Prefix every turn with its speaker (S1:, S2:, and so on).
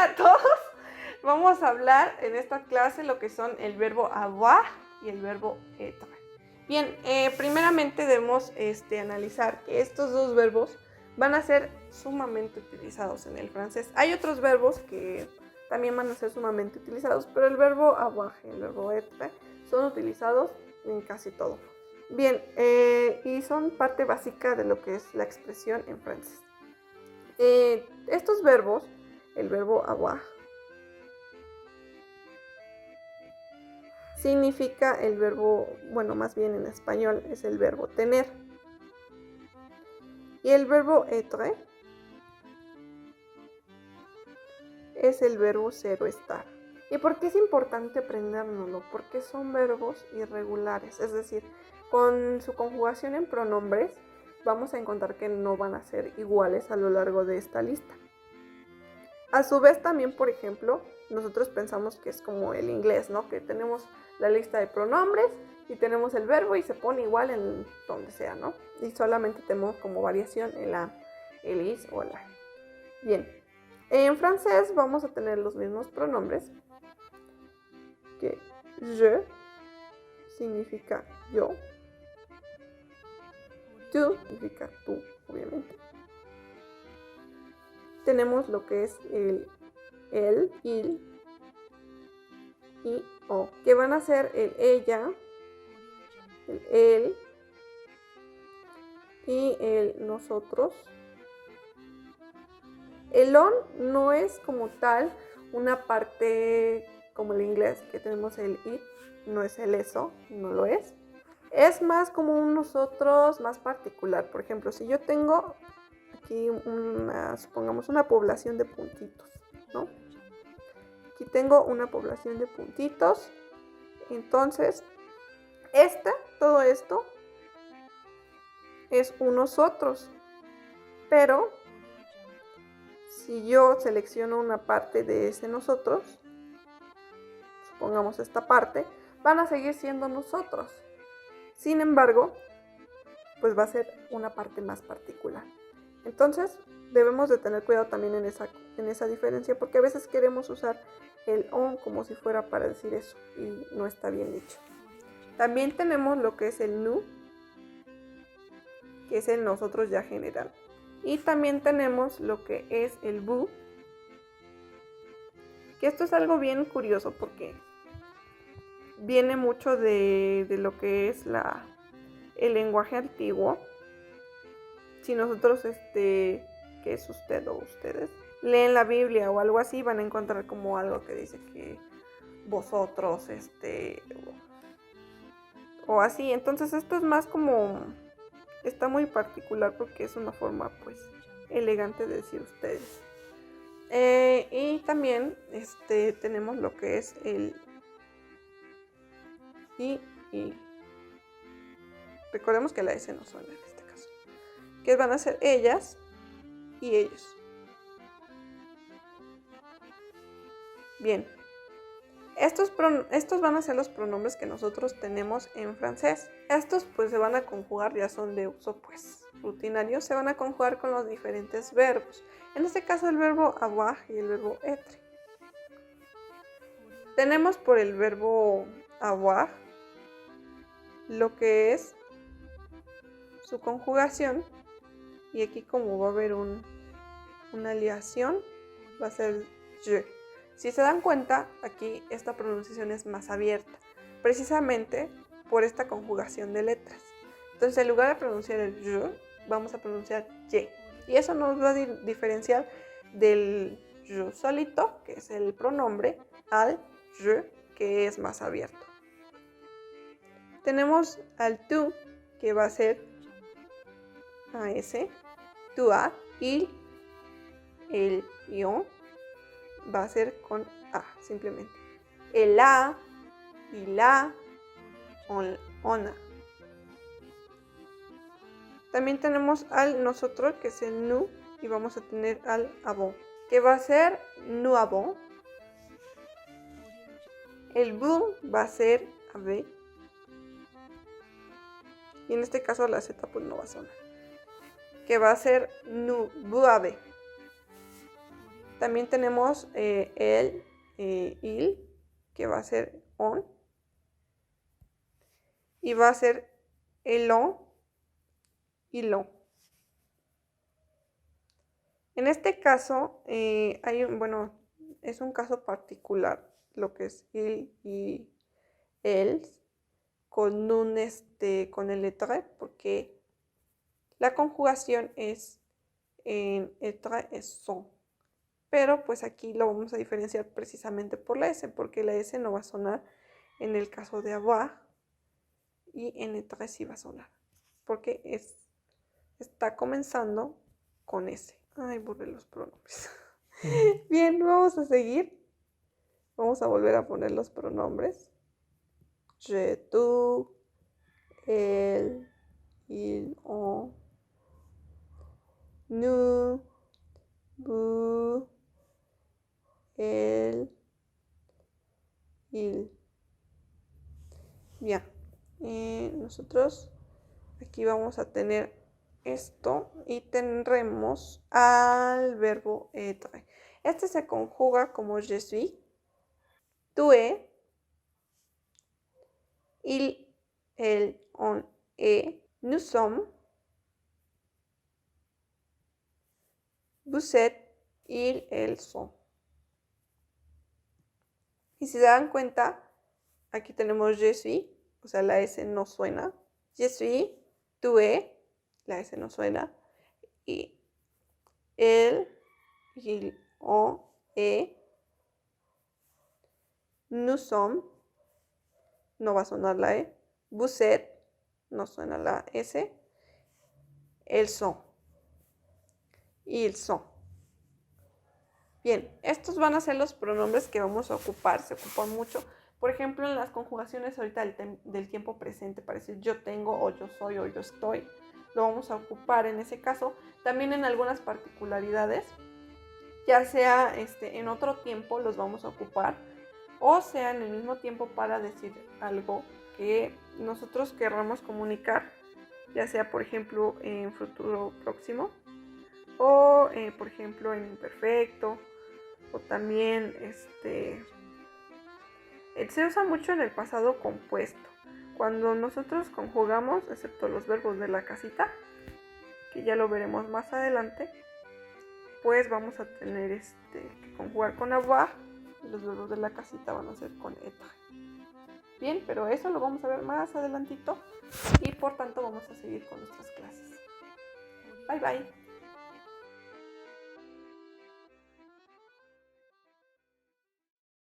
S1: Hola a todos. Vamos a hablar en esta clase lo que son el verbo avoir y el verbo être. Bien, primeramente debemos analizar que estos dos verbos van a ser sumamente utilizados en el francés. Hay otros verbos que también van a ser sumamente utilizados, pero el verbo avoir y el verbo être son utilizados en casi todo. Bien, y son parte básica de lo que es la expresión en francés. Estos verbos, el verbo avoir, significa el verbo, bueno, más bien en español es el verbo tener. Y el verbo être es el verbo ser o estar. ¿Y por qué es importante aprendérnoslo? Porque son verbos irregulares, es decir, con su conjugación en pronombres vamos a encontrar que no van a ser iguales a lo largo de esta lista. A su vez también, por ejemplo, nosotros pensamos que es como el inglés, ¿no? Que tenemos la lista de pronombres y tenemos el verbo y se pone igual en donde sea, ¿no? Y solamente tenemos como variación el a, el is o la. Bien, en francés vamos a tener los mismos pronombres, que je significa yo, tu significa tú, obviamente. Tenemos lo que es el il y o, que van a ser el ella, el él y el nosotros. El on no es como tal una parte como el inglés, que tenemos el it, no es el eso, no lo es. Es más como un nosotros más particular. Por ejemplo, si yo tengo aquí supongamos una población de puntitos, ¿no? Aquí tengo una población de puntitos. Entonces, todo esto es un nosotros. Pero si yo selecciono una parte de ese nosotros, supongamos esta parte, van a seguir siendo nosotros. Sin embargo, pues va a ser una parte más particular. Entonces, debemos de tener cuidado también en esa diferencia, porque a veces queremos usar el on como si fuera para decir eso, y no está bien dicho. También tenemos lo que es el nous, que es el nosotros ya general. Y también tenemos lo que es el vous, que esto es algo bien curioso porque viene mucho de lo que es el lenguaje antiguo. Si nosotros, que es usted o ustedes, leen la Biblia o algo así, van a encontrar como algo que dice que vosotros, o así. Entonces esto es más como, está muy particular porque es una forma pues elegante de decir ustedes. Y también tenemos lo que es el y. Recordemos que la S no suena en este caso. Que van a ser ellas y ellos. Bien. Estos van a ser los pronombres que nosotros tenemos en francés. Estos pues se van a conjugar, ya son de uso pues rutinario, se van a conjugar con los diferentes verbos. En este caso el verbo avoir y el verbo être. Tenemos por el verbo avoir lo que es su conjugación, y aquí como va a haber una aleación, va a ser je. Si se dan cuenta, aquí esta pronunciación es más abierta, precisamente por esta conjugación de letras. Entonces, en lugar de pronunciar el je, vamos a pronunciar ye. Y eso nos va a diferenciar del je solito, que es el pronombre, al je, que es más abierto. Tenemos al tu, que va a ser AS, toi, il, el y on va a ser con A, simplemente. El A y la, ona. También tenemos al nosotros, que es el nous, y vamos a tener al avons, que va a ser nous avons. El vous va a ser avec. Y en este caso la Z pues no va a sonar, que va a ser nous vous avez. También tenemos el, il, que va a ser on. Y va a ser el on y lo. En este caso, es un caso particular lo que es il y el con con el être, porque la conjugación es en être es son. Pero pues aquí lo vamos a diferenciar precisamente por la S, porque la S no va a sonar en el caso de avoir y en être sí va a sonar, porque está comenzando con S. Ay, borré los pronombres. Bien, vamos a seguir. Vamos a volver a poner los pronombres. Je, tú, él, il, on, nous, vous, él, il. Bien, nosotros aquí vamos a tener esto y tendremos al verbo être. Este se conjuga como je suis, tú es, il, elle, on est, nous sommes, vous êtes, ils, elles sont. Y si se dan cuenta, aquí tenemos je suis, o sea, la S no suena. Je suis, tú es, la S no suena. Y el, il, on, est, nous sommes, no va a sonar la E. Vous êtes, no suena la S. Elles sont. Ils sont. Bien, estos van a ser los pronombres que vamos a ocupar, se ocupan mucho. Por ejemplo, en las conjugaciones ahorita del tiempo presente para decir yo tengo o yo soy o yo estoy, lo vamos a ocupar en ese caso. También en algunas particularidades, ya sea en otro tiempo los vamos a ocupar, o sea en el mismo tiempo para decir algo que nosotros querramos comunicar, ya sea por ejemplo en futuro próximo o por ejemplo en imperfecto, o también se usa mucho en el pasado compuesto. Cuando nosotros conjugamos, excepto los verbos de la casita, que ya lo veremos más adelante, pues vamos a tener que conjugar con avoir y los verbos de la casita van a ser con être. Bien, pero eso lo vamos a ver más adelantito y por tanto vamos a seguir con nuestras clases. Bye bye.